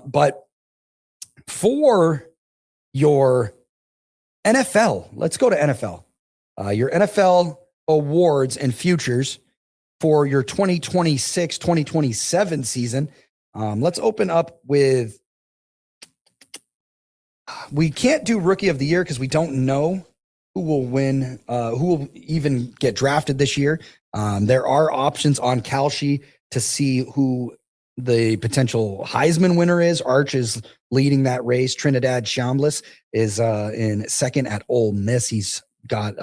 But for your NFL, let's go to NFL. Your NFL awards and futures for your 2026-2027 season. Let's open up with, we can't do rookie of the year because we don't know who will win, who will even get drafted this year. There are options on Kalshi to see who the potential Heisman winner is. Arch is leading that race. Trinidad Shambliss is in second at Ole Miss. He got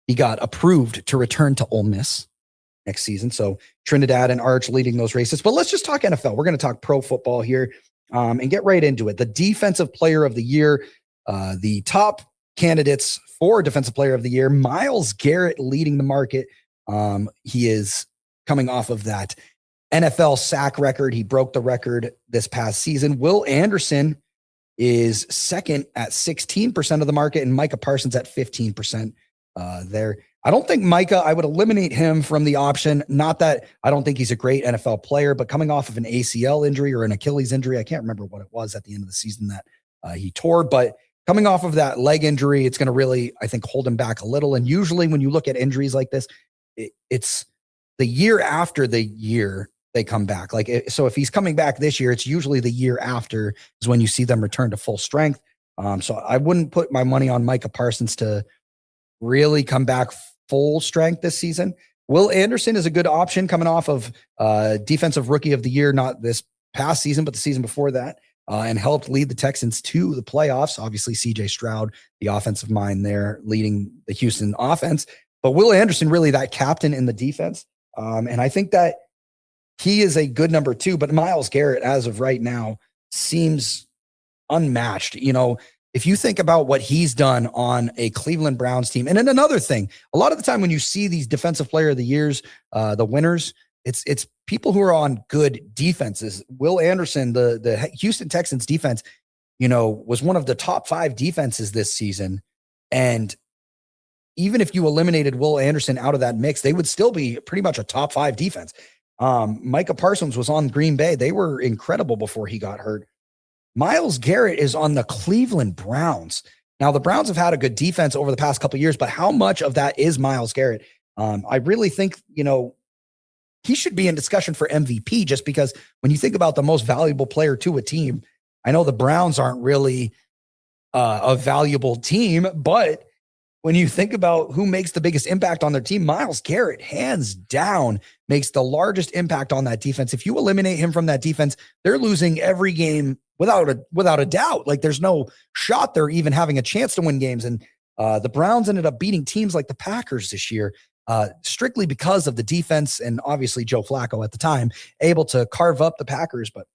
approved to return to Ole Miss next season. So Trinidad and Arch leading those races. But let's just talk NFL. We're going to talk pro football here and get right into it. The defensive player of the year, the top candidates for defensive player of the year, Myles Garrett leading the market. He is coming off of that NFL sack record. He broke the record this past season. Will Anderson is second at 16% of the market, and Micah Parsons at 15% there. I don't think Micah, I would eliminate him from the option. Not that I don't think he's a great NFL player, but coming off of an ACL injury or an Achilles injury, I can't remember what it was at the end of the season that he tore, but coming off of that leg injury, it's going to really, I think, hold him back a little. And usually when you look at injuries like this, it's the year after the year they come back. So if he's coming back this year, it's usually the year after is when you see them return to full strength. So I wouldn't put my money on Micah Parsons to really come back full strength this season. Will Anderson is a good option coming off of defensive rookie of the year, not this past season, but the season before that, and helped lead the Texans to the playoffs. Obviously, CJ Stroud, the offensive mind there, leading the Houston offense. But Will Anderson, really that captain in the defense. And I think that he is a good number two, but Myles Garrett, as of right now, seems unmatched. You know, if you think about what he's done on a Cleveland Browns team, and then another thing, a lot of the time when you see these defensive player of the years, the winners, it's people who are on good defenses. Will Anderson, the Houston Texans defense, you know, was one of the top 5 defenses this season. And even if you eliminated Will Anderson out of that mix, they would still be pretty much a top 5 defense. Micah Parsons was on Green Bay. They were incredible before he got hurt. Myles Garrett is on the Cleveland Browns. Now, the Browns have had a good defense over the past couple of years, but how much of that is Myles Garrett? I really think, you know, he should be in discussion for MVP just because when you think about the most valuable player to a team, I know the Browns aren't really a valuable team, but when you think about who makes the biggest impact on their team, Myles Garrett, hands down, makes the largest impact on that defense. If you eliminate him from that defense, they're losing every game without a doubt. Like there's no shot they're even having a chance to win games. And the Browns ended up beating teams like the Packers this year, strictly because of the defense and obviously Joe Flacco at the time, able to carve up the Packers. But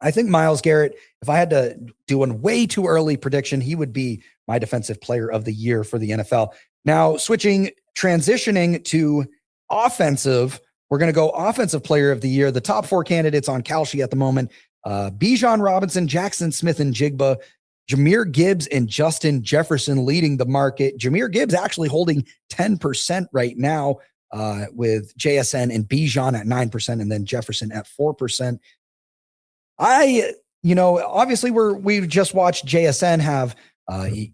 I think Myles Garrett, if I had to do a way too early prediction, he would be my defensive player of the year for the NFL. Now, transitioning to offensive, we're going to go offensive player of the year. The top 4 candidates on Kalshi at the moment, Bijan Robinson, Jackson Smith and Jigba, Jahmyr Gibbs and Justin Jefferson leading the market. Jahmyr Gibbs actually holding 10% right now with JSN and Bijan at 9% and then Jefferson at 4%. Obviously we just watched JSN have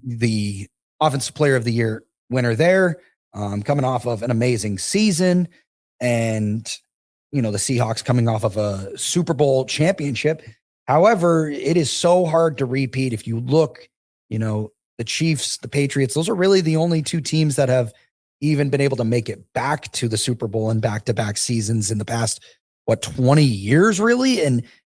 the offensive player of the year winner there, coming off of an amazing season. And, you know, the Seahawks coming off of a Super Bowl championship. However, it is so hard to repeat. If you look, you know, the Chiefs, the Patriots, those are really the only 2 teams that have even been able to make it back to the Super Bowl in back-to-back seasons in the past, 20 years really?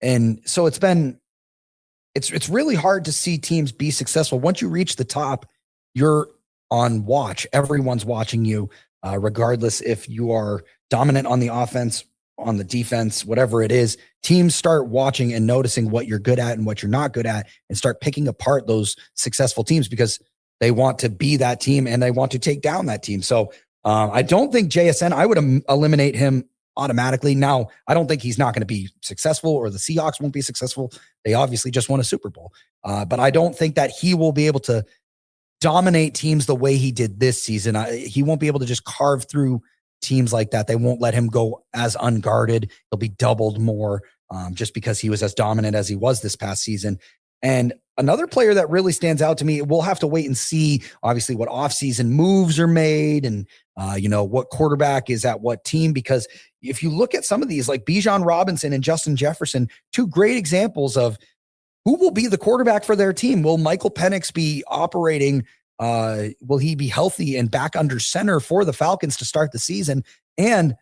And so it's really hard to see teams be successful. Once you reach the top, you're on watch. Everyone's watching you, regardless if you are dominant on the offense, on the defense, whatever it is. Teams start watching and noticing what you're good at and what you're not good at and start picking apart those successful teams because they want to be that team and they want to take down that team. So I don't think JSN, I would eliminate him automatically. Now, I don't think he's not going to be successful or the Seahawks won't be successful. They obviously just won a Super Bowl. But I don't think that he will be able to dominate teams the way he did this season. He won't be able to just carve through teams like that. They won't let him go as unguarded. He'll be doubled more. just because he was as dominant as he was this past season. And another player that really stands out to me, we'll have to wait and see, obviously, what offseason moves are made and, what quarterback is at what team. Because if you look at some of these, like Bijan Robinson and Justin Jefferson, two great examples of who will be the quarterback for their team. Will Michael Penix be operating? Will he be healthy and back under center for the Falcons to start the season? And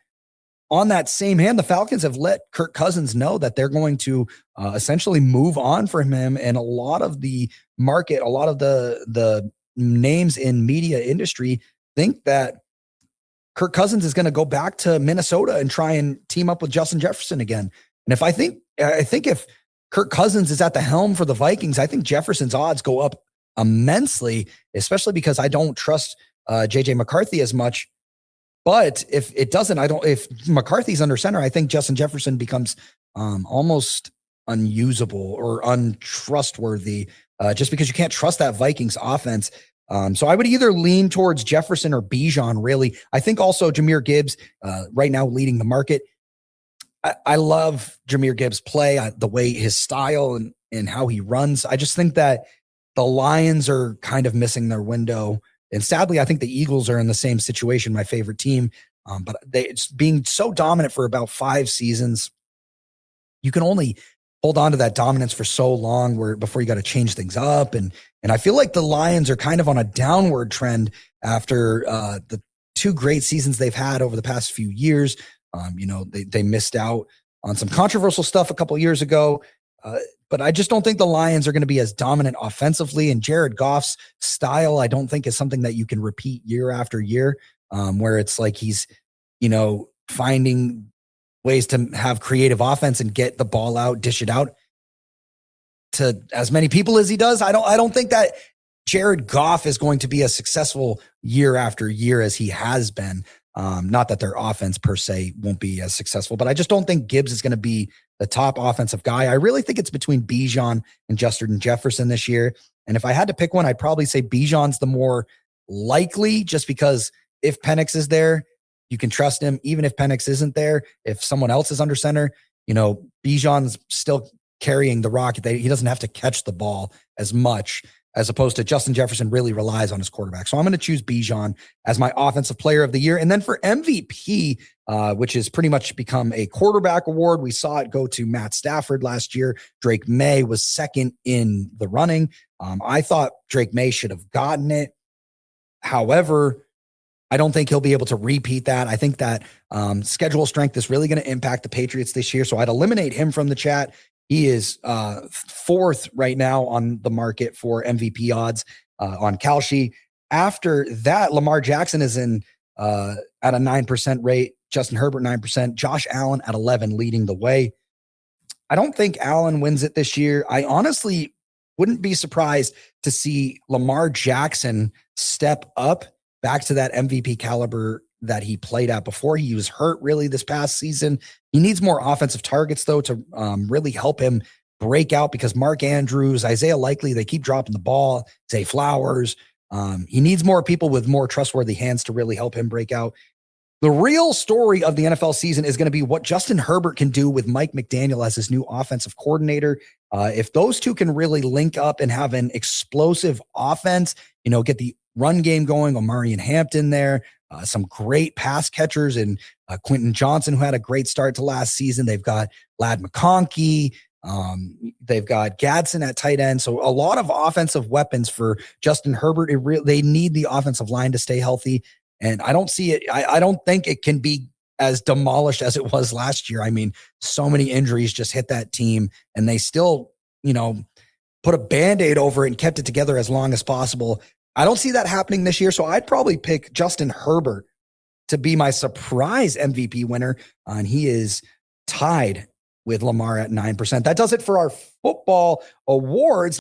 on that same hand, the Falcons have let Kirk Cousins know that they're going to essentially move on from him. And a lot of the market, a lot of the names in media industry think that Kirk Cousins is going to go back to Minnesota and try and team up with Justin Jefferson again. And I think if Kirk Cousins is at the helm for the Vikings, I think Jefferson's odds go up immensely, especially because I don't trust JJ McCarthy as much. But if it doesn't, if McCarthy's under center, I think Justin Jefferson becomes almost unusable or untrustworthy just because you can't trust that Vikings offense. So I would either lean towards Jefferson or Bijan, really. I think also Jahmyr Gibbs right now leading the market. I love Jahmyr Gibbs' play, the way his style and how he runs. I just think that the Lions are kind of missing their window. And sadly, I think the Eagles are in the same situation, my favorite team. But it's being so dominant for about 5 seasons. You can only hold on to that dominance for so long before you got to change things up. And I feel like the Lions are kind of on a downward trend after the 2 great seasons they've had over the past few years. They missed out on some controversial stuff a couple years ago. But I just don't think the Lions are going to be as dominant offensively. And Jared Goff's style, I don't think is something that you can repeat year after year, where it's like he's, finding ways to have creative offense and get the ball out, dish it out to as many people as he does. I don't think that Jared Goff is going to be as successful year after year as he has been. Not that their offense per se won't be as successful, but I just don't think Gibbs is going to be the top offensive guy. I really think it's between Bijan and Justin Jefferson this year. And if I had to pick one, I'd probably say Bijan's the more likely, just because if Penix is there, you can trust him. Even if Penix isn't there, if someone else is under center, Bijan's still carrying the rock. He doesn't have to catch the ball as much, as opposed to Justin Jefferson really relies on his quarterback. So I'm going to choose Bijan as my offensive player of the year. And then for MVP, which has pretty much become a quarterback award, we saw it go to Matt Stafford last year. Drake May was second in the running. I thought Drake May should have gotten it. However, I don't think he'll be able to repeat that. I think that schedule strength is really going to impact the Patriots this year. So I'd eliminate him from the chat. He is 4th right now on the market for MVP odds on Kalshi. After that, Lamar Jackson is in at a 9% rate. Justin Herbert, 9%. Josh Allen at 11, leading the way. I don't think Allen wins it this year. I honestly wouldn't be surprised to see Lamar Jackson step up back to that MVP caliber that he played at before. He was hurt really this past season. He needs more offensive targets, though, to really help him break out, because Mark Andrews, Isaiah Likely, they keep dropping the ball. Zay Flowers. He needs more people with more trustworthy hands to really help him break out. The real story of the NFL season is going to be what Justin Herbert can do with Mike McDaniel as his new offensive coordinator. If those two can really link up and have an explosive offense, get the run game going, Omari and Hampton there, some great pass catchers, and Quentin Johnson, who had a great start to last season. They've got Lad McConkey. They've got Gadsden at tight end. So a lot of offensive weapons for Justin Herbert. They need the offensive line to stay healthy. And I don't see it. I don't think it can be as demolished as it was last year. I mean, so many injuries just hit that team, and they still, put a Band-Aid over it and kept it together as long as possible. I don't see that happening this year. So I'd probably pick Justin Herbert to be my surprise MVP winner. And he is tied with Lamar at 9%. That does it for our football awards.